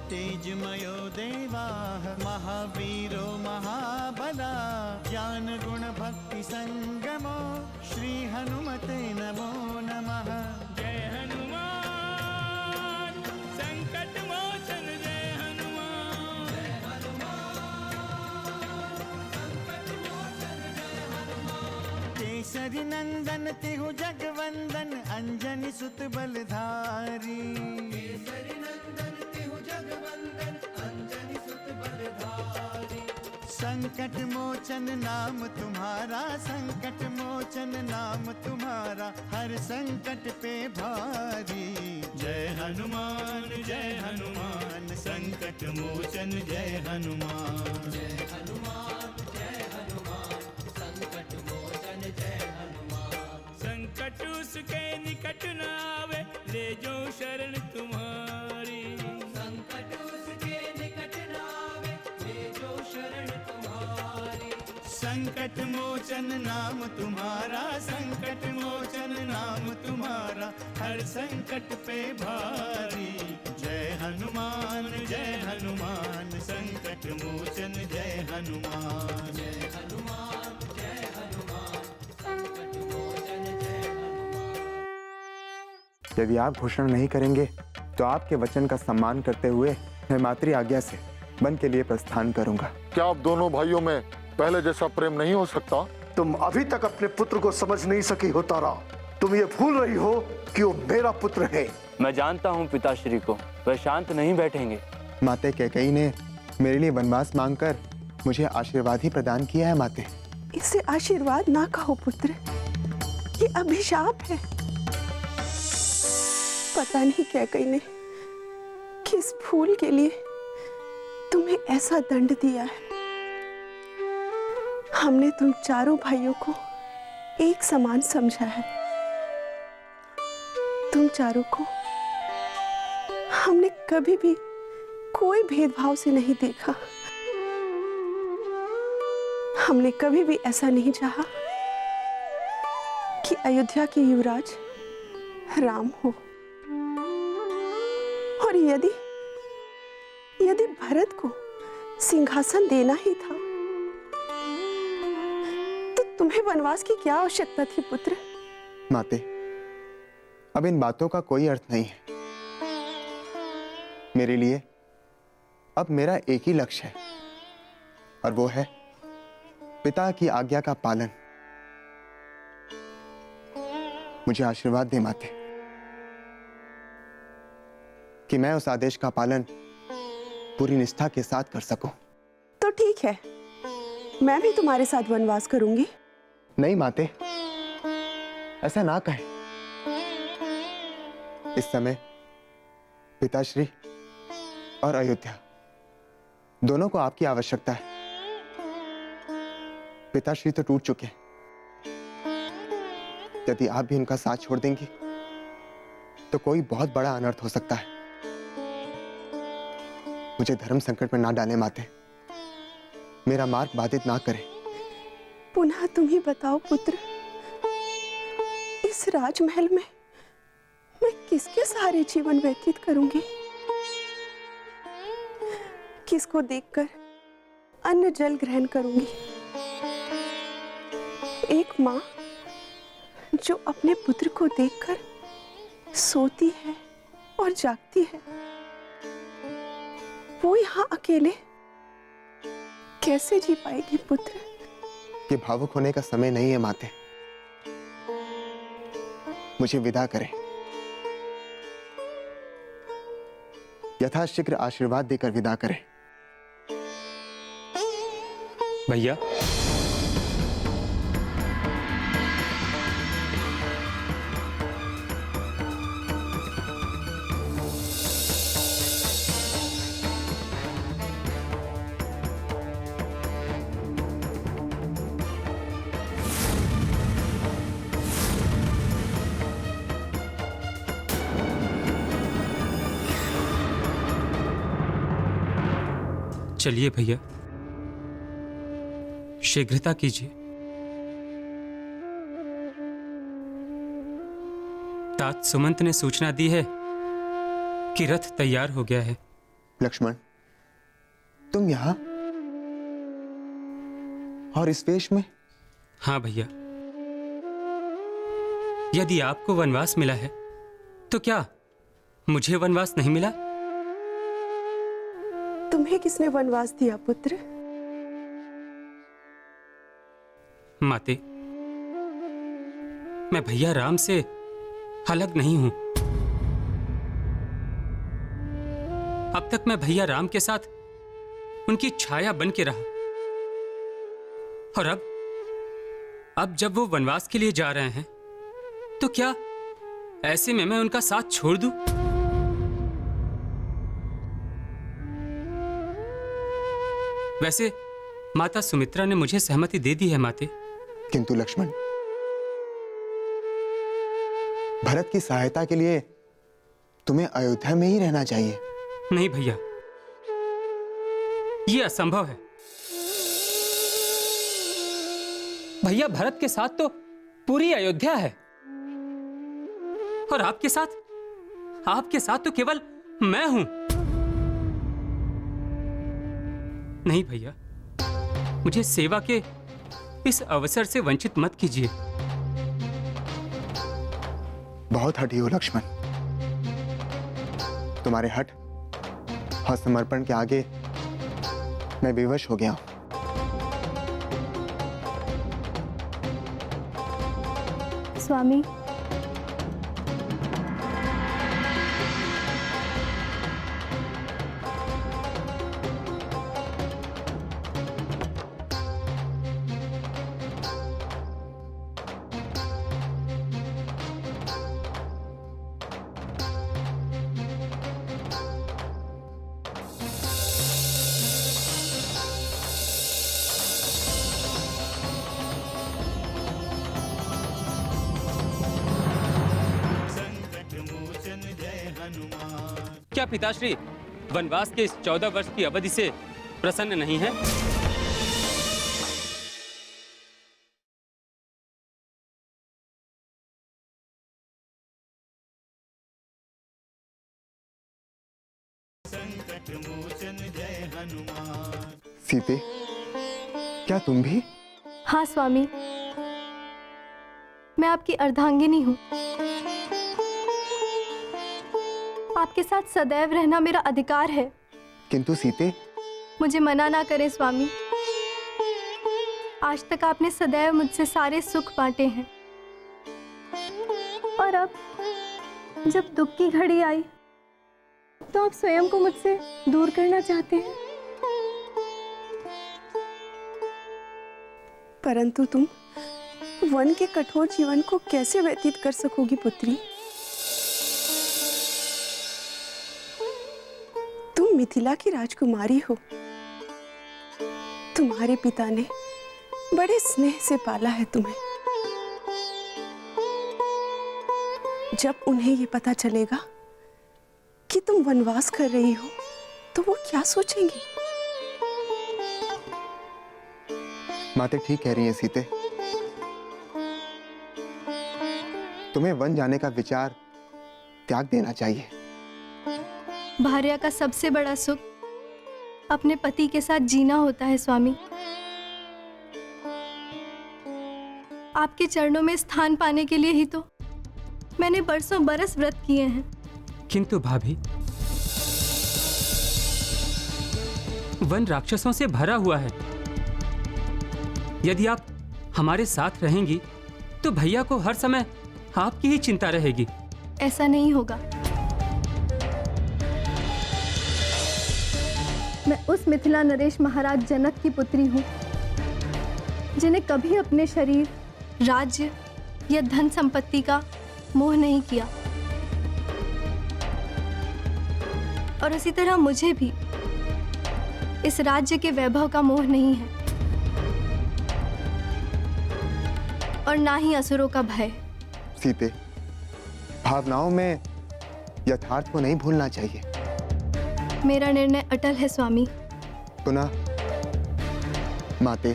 तेजमयो देवाः महावीरो महाबला ज्ञान गुण भक्ति संगमो श्री हनुमते नमो नमः। जय हनुमान संकट मोचन जय हनुमान। जय हनुमान संकट मोचन जय हनुमान। केसरी नंदन तिहु जगवंदन अंजनी सुत बलधारी। केसरी नंदन तिहु जगवंदन अंजनी सुत बलधारी। संकट मोचन नाम तुम्हारा संकट मोचन नाम तुम्हारा हर संकट पे भारी। जय हनुमान संकट मोचन जय हनुमान। जय हनुमान संकट मोचन जय हनुमान। संकट उसके निकट न आवे ले जो शरण तुम्हारी। संकट उसके निकट न आवे ले जो शरण तुम्हारी। संकट मोचन नाम तुम्हारा संकट मोचन नाम तुम्हारा हर संकट पे भारी। जय हनुमान संकट मोचन जय हनुमान। जय हनुमान संकट मोचन जय हनुमान। यदि आप घोषणा नहीं करेंगे तो आपके वचन का सम्मान करते हुए मैं मातृ आज्ञा से वन के लिए प्रस्थान करूंगा। क्या आप दोनों भाइयों में पहले जैसा प्रेम नहीं हो सकता? तुम अभी तक अपने पुत्र को समझ नहीं सकी हो तारा। तुम ये भूल रही हो कि वो मेरा पुत्र है। मैं जानता हूँ पिताश्री को, वह शांत नहीं बैठेंगे। माते कैकेयी ने मेरे लिए वनवास मांगकर मुझे आशीर्वाद ही प्रदान किया है। माते, इसे आशीर्वाद ना कहो पुत्र, ये अभिशाप है। पता नहीं कैकेयी ने किस भूल के लिए तुम्हें ऐसा दंड दिया है। हमने तुम चारों भाइयों को एक समान समझा है। तुम चारों को हमने कभी भी कोई भेदभाव से नहीं देखा। हमने कभी भी ऐसा नहीं चाहा कि अयोध्या के युवराज राम हो। और यदि भरत को सिंहासन देना ही था तो तुम्हें वनवास की क्या आवश्यकता थी पुत्र? माते, अब इन बातों का कोई अर्थ नहीं है। मेरे लिए अब मेरा एक ही लक्ष्य है और वो है पिता की आज्ञा का पालन। मुझे आशीर्वाद दे माते कि मैं उस आदेश का पालन पूरी निष्ठा के साथ कर सकूं। तो ठीक है, मैं भी तुम्हारे साथ वनवास करूंगी। नहीं माते, ऐसा ना कहें। इस समय पिताश्री और अयोध्या दोनों को आपकी आवश्यकता है। पिताश्री तो टूट चुके हैं। यदि आप भी उनका साथ छोड़ देंगी तो कोई बहुत बड़ा अनर्थ हो सकता है। मुझे धर्म संकट में ना डालें माते, मेरा मार्ग बाधित ना करें। पुनः तुम ही बताओ पुत्र, इस राजमहल में मैं किसके सहारे जीवन व्यतीत करूंगी? किसको देखकर अन्न जल ग्रहण करूंगी? एक माँ जो अपने पुत्र को देखकर सोती है और जागती है, वो यहाँ अकेले कैसे जी पाएगी पुत्र? ये भावुक होने का समय नहीं है माते, मुझे विदा करें। यथाशीघ्र आशीर्वाद देकर विदा करें। भैया, चलिए भैया, शीघ्रता कीजिए। तात सुमंत ने सूचना दी है कि रथ तैयार हो गया है। लक्ष्मण, तुम यहां और इस वेश में? हाँ भैया, यदि आपको वनवास मिला है तो क्या मुझे वनवास नहीं मिला? तुम्हें किसने वनवास दिया पुत्र? माते, मैं भैया राम से अलग नहीं हूं। अब तक मैं भैया राम के साथ उनकी छाया बन के रहा, और अब जब वो वनवास के लिए जा रहे हैं तो क्या ऐसे में मैं उनका साथ छोड़ दूं? वैसे माता सुमित्रा ने मुझे सहमति दे दी है माते। किंतु लक्ष्मण, भरत की सहायता के लिए तुम्हें अयोध्या में ही रहना चाहिए। नहीं भैया, यह असंभव है। भैया, भरत के साथ तो पूरी अयोध्या है, और आपके साथ तो केवल मैं हूं। नहीं भैया, मुझे सेवा के इस अवसर से वंचित मत कीजिए। बहुत हठी हो लक्ष्मण, तुम्हारे हठ और समर्पण के आगे मैं विवश हो गया हूं। स्वामी, संकट मोचन जय हनुमान। क्या पिताश्री वनवास के इस 14 वर्ष की अवधि से प्रसन्न नहीं है? संकट मोचन जय हनुमान। सीते, क्या तुम भी? हाँ स्वामी, मैं आपकी अर्धांगिनी हूँ। आपके साथ सदैव रहना मेरा अधिकार है। किंतु सीते, मुझे मना ना करें स्वामी। आज तक आपने सदैव मुझसे सारे सुख बांटे हैं, और अब जब दुख की घड़ी आई तो आप स्वयं को मुझसे दूर करना चाहते हैं। परंतु तुम वन के कठोर जीवन को कैसे व्यतीत कर सकोगी पुत्री? तुम मिथिला की राजकुमारी हो। तुम्हारे पिता ने बड़े स्नेह से पाला है तुम्हें। जब उन्हें ये पता चलेगा कि तुम वनवास कर रही हो तो वो क्या सोचेंगी? माते ठीक कह रही हैं सीते। तुम्हें वन जाने का विचार त्याग देना चाहिए। भार्या का सबसे बड़ा सुख अपने पति के साथ जीना होता है स्वामी। आपके चरणों में स्थान पाने के लिए ही तो मैंने बरसों बरस व्रत किए हैं। किंतु भाभी, वन राक्षसों से भरा हुआ है। यदि आप हमारे साथ रहेंगी तो भैया को हर समय आपकी ही चिंता रहेगी। ऐसा नहीं होगा। मैं उस मिथिला नरेश महाराज जनक की पुत्री हूँ जिन्हें कभी अपने शरीर, राज्य या धन संपत्ति का मोह नहीं किया, और इसी तरह मुझे भी इस राज्य के वैभव का मोह नहीं है, और ना ही असुरों का भय। सीते, भावनाओं में यथार्थ को नहीं भूलना चाहिए। मेरा निर्णय अटल है स्वामी। पुनः माते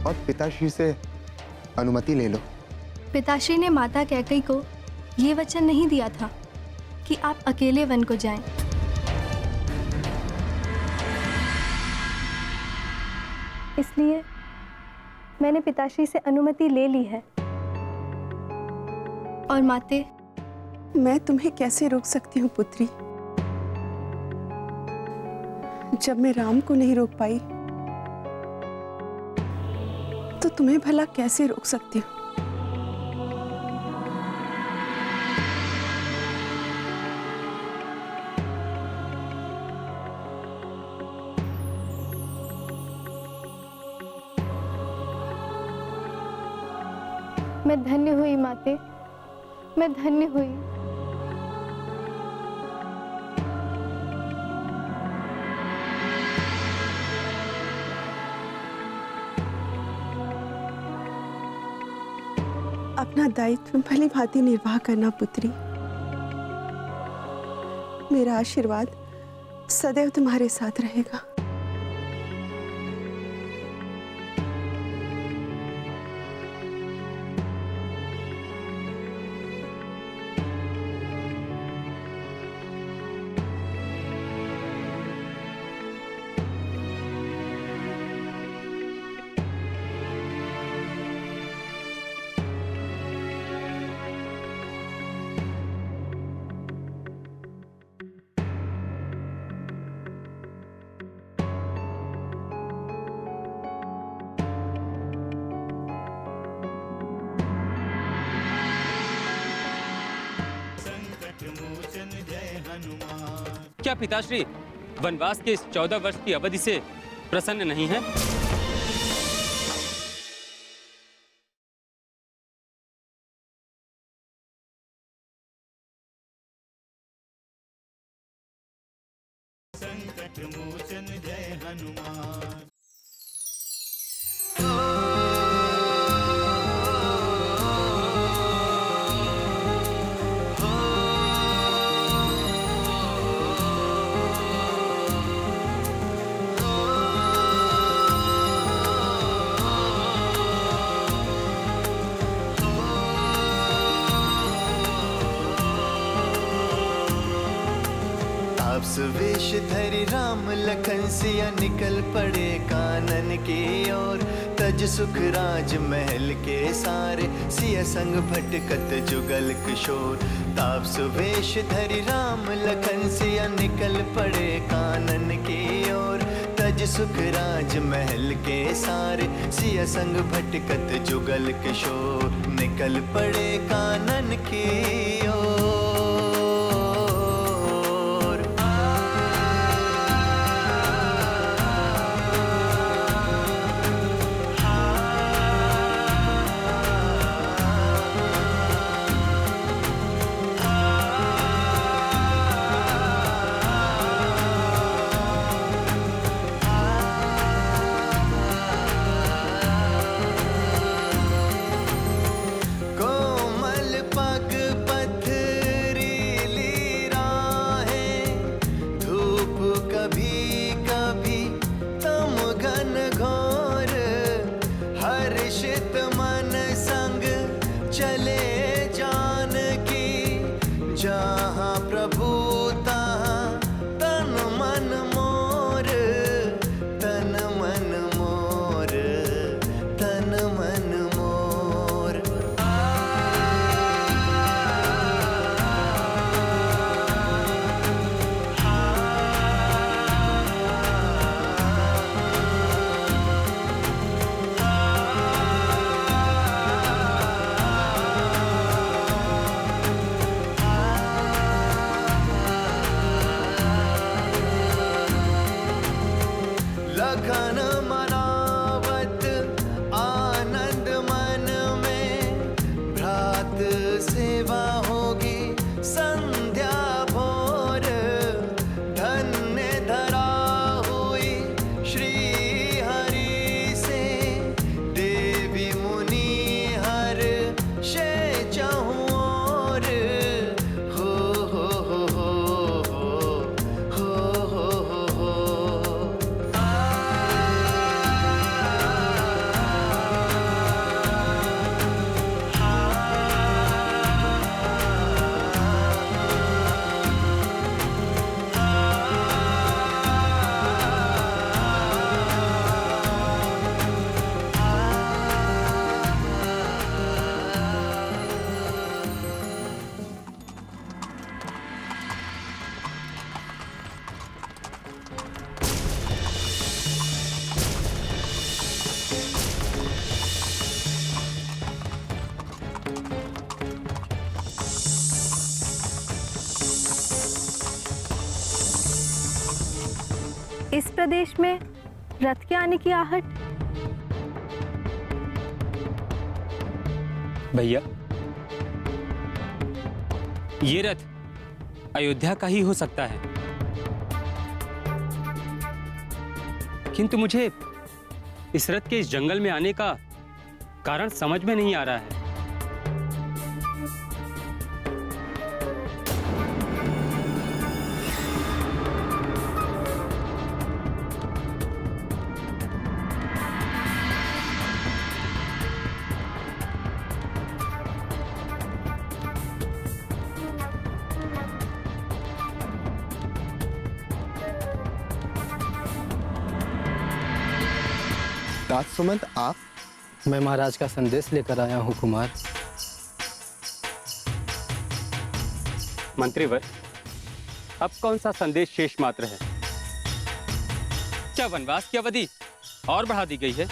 और पिताश्री से अनुमति ले लो। पिताश्री ने माता कैकेयी को ये वचन नहीं दिया था कि आप अकेले वन को जाएं। इसलिए मैंने पिताश्री से अनुमति ले ली है। और माते, मैं तुम्हें कैसे रोक सकती हूँ पुत्री? जब मैं राम को नहीं रोक पाई तो तुम्हें भला कैसे रोक सकती हूँ? मैं धन्य हुई माते, मैं धन्य हुई। अपना दायित्व भली भांति निर्वाह करना पुत्री। मेरा आशीर्वाद सदैव तुम्हारे साथ रहेगा। क्या पिताश्री वनवास के इस 14 वर्ष की अवधि से प्रसन्न नहीं है? संकट मोचन जय हनुमान। वेश धरि राम लखन सिया निकल पड़े कानन की ओर। तज सुख राज महल के सारे सिया संग भटकत जुगल किशोर। ताप सुवेश धरि राम लखन सिया निकल पड़े कानन की ओर। तज सुख राज महल के सारे सिया संग भटकत जुगल किशोर। निकल पड़े कानन की ओर। इस प्रदेश में रथ के आने की आहट? भैया, ये रथ अयोध्या का ही हो सकता है, किंतु मुझे इस रथ के इस जंगल में आने का कारण समझ में नहीं आ रहा है। तात सुमंत, आप? मैं महाराज का संदेश लेकर आया हूँ कुमार। मंत्रीवर, अब कौन सा संदेश शेष मात्र है? क्या वनवास की अवधि और बढ़ा दी गई है?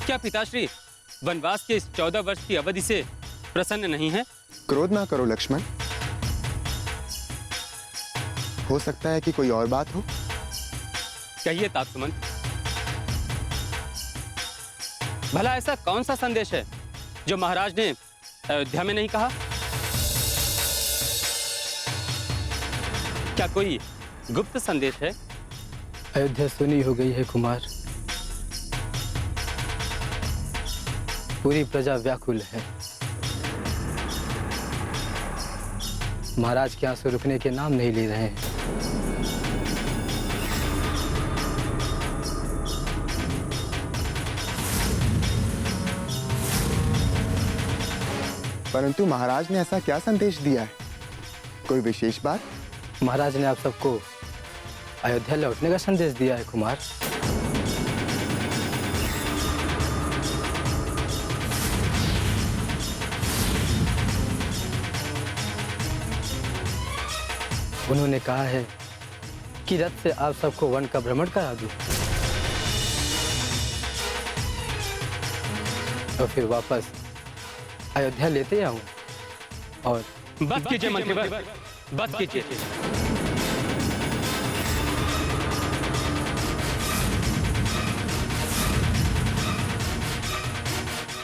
क्या पिताश्री वनवास के इस 14 वर्ष की अवधि से प्रसन्न नहीं है? क्रोध ना करो लक्ष्मण, हो सकता है कि कोई और बात हो। कहिए तात सुमंत, भला ऐसा कौन सा संदेश है जो महाराज ने अयोध्या में नहीं कहा? क्या कोई गुप्त संदेश है? अयोध्या सुनी हो गई है कुमार, पूरी प्रजा व्याकुल है। महाराज के आंसू रुकने के नाम नहीं ले रहे हैं। परंतु महाराज ने ऐसा क्या संदेश दिया है? कोई विशेष बात? महाराज ने आप सबको अयोध्या लौटने का संदेश दिया है कुमार। उन्होंने कहा है कि रथ से आप सबको वन का भ्रमण करा दूं और फिर वापस अयोध्या लेते आऊं। और बस कीजिए मंत्रीवर, बस कीजिए।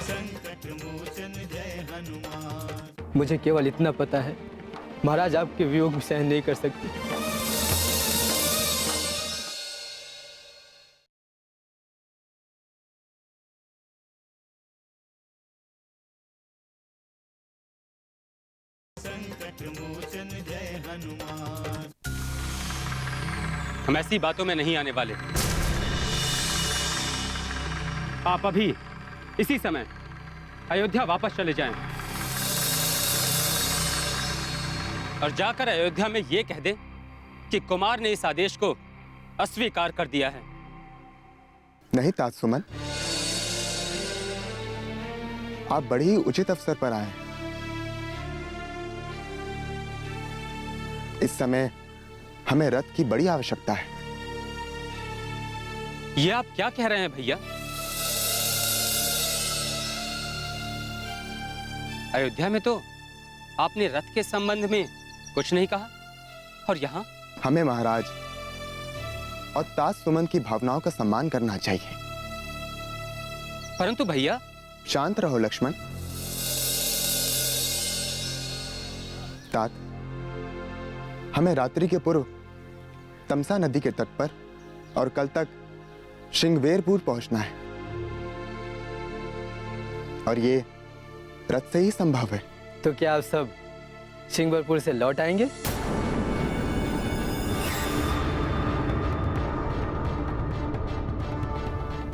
संकट मोचन जय हनुमान। मुझे केवल इतना पता है, महाराज आपके वियोग सहन नहीं कर सकते। संकट मोचन जय हनुमान। हम ऐसी बातों में नहीं आने वाले। आप अभी इसी समय अयोध्या वापस चले जाएं और जाकर अयोध्या में यह कह दें कि कुमार ने इस आदेश को अस्वीकार कर दिया है। नहीं तात सुमन, आप बड़े ही उचित अवसर पर आए हैं। इस समय हमें रथ की बड़ी आवश्यकता है। ये आप क्या कह रहे हैं भैया? अयोध्या में तो आपने रथ के संबंध में कुछ नहीं कहा, और यहां हमें महाराज और तात सुमन की भावनाओं का सम्मान करना चाहिए। परंतु भैया। शांत रहो लक्ष्मण। तात, हमें रात्रि के पूर्व तमसा नदी के तट पर और कल तक श्रृंगवेरपुर पहुंचना है, और ये रथ से ही संभव है। तो क्या आप सब श्रृंगवेरपुर से लौट आएंगे?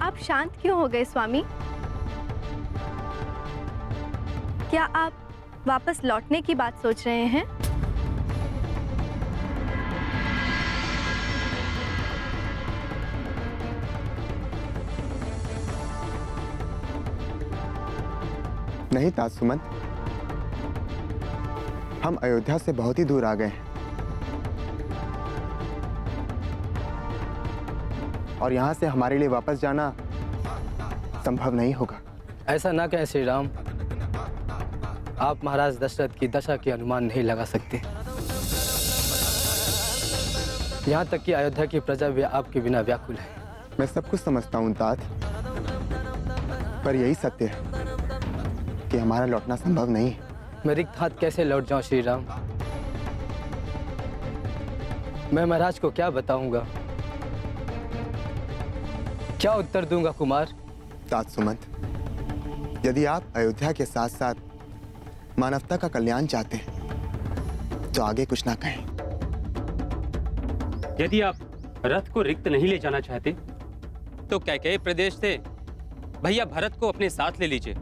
आप शांत क्यों हो गए स्वामी? क्या आप वापस लौटने की बात सोच रहे हैं? नहीं तात सुमन, हम अयोध्या से बहुत ही दूर आ गए हैं, और यहां से हमारे लिए वापस जाना संभव नहीं होगा। ऐसा ना कहें श्री राम, आप महाराज दशरथ की दशा के अनुमान नहीं लगा सकते। यहाँ तक कि अयोध्या की प्रजा भी आपके बिना व्याकुल है। मैं सब कुछ समझता हूँ तात, पर यही सत्य है कि हमारा लौटना संभव नहीं है। मैं रिक्त हाथ कैसे लौट जाऊं श्री राम? मैं महाराज को क्या बताऊंगा, क्या उत्तर दूंगा कुमार? तात सुमंत, यदि आप अयोध्या के साथ साथ मानवता का कल्याण चाहते हैं तो आगे कुछ ना कहें। यदि आप रथ को रिक्त नहीं ले जाना चाहते तो कैकेयी प्रदेश से भैया भरत को अपने साथ ले लीजिए।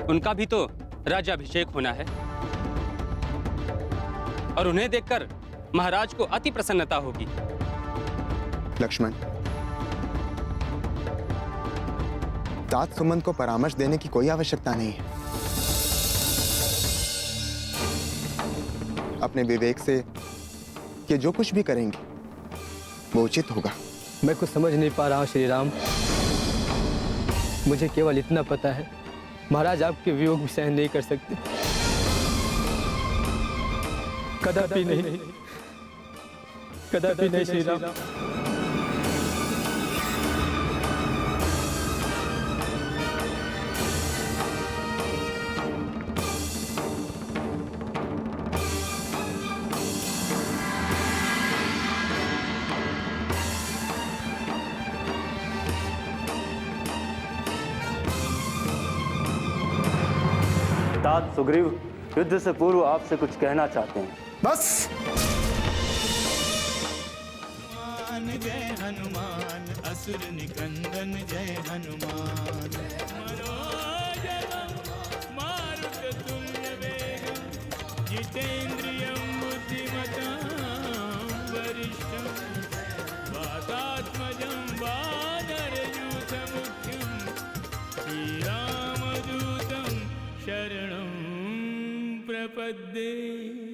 उनका भी तो राज्याभिषेक होना है और उन्हें देखकर महाराज को अति प्रसन्नता होगी। लक्ष्मण, तात सुमंत को परामर्श देने की कोई आवश्यकता नहीं है। अपने विवेक से ये जो कुछ भी करेंगे वो उचित होगा। मैं कुछ समझ नहीं पा रहा हूँ श्री राम। मुझे केवल इतना पता है, महाराज आपके वियोग भी सहन नहीं कर सकते। कदापि नहीं, कदापि नहीं श्री राम। तात सुग्रीव युद्ध से पूर्व आपसे कुछ कहना चाहते हैं। बस। जय हनुमान असुर निकंदन जय हनुमान। मारुततुल्यवेगं जितेन्द्रियं बुद्धिमतां वरिष्ठं वातात्मजं वानरयूथमुख्यं श्रीरामदूतं शरणं प्रपद्ये।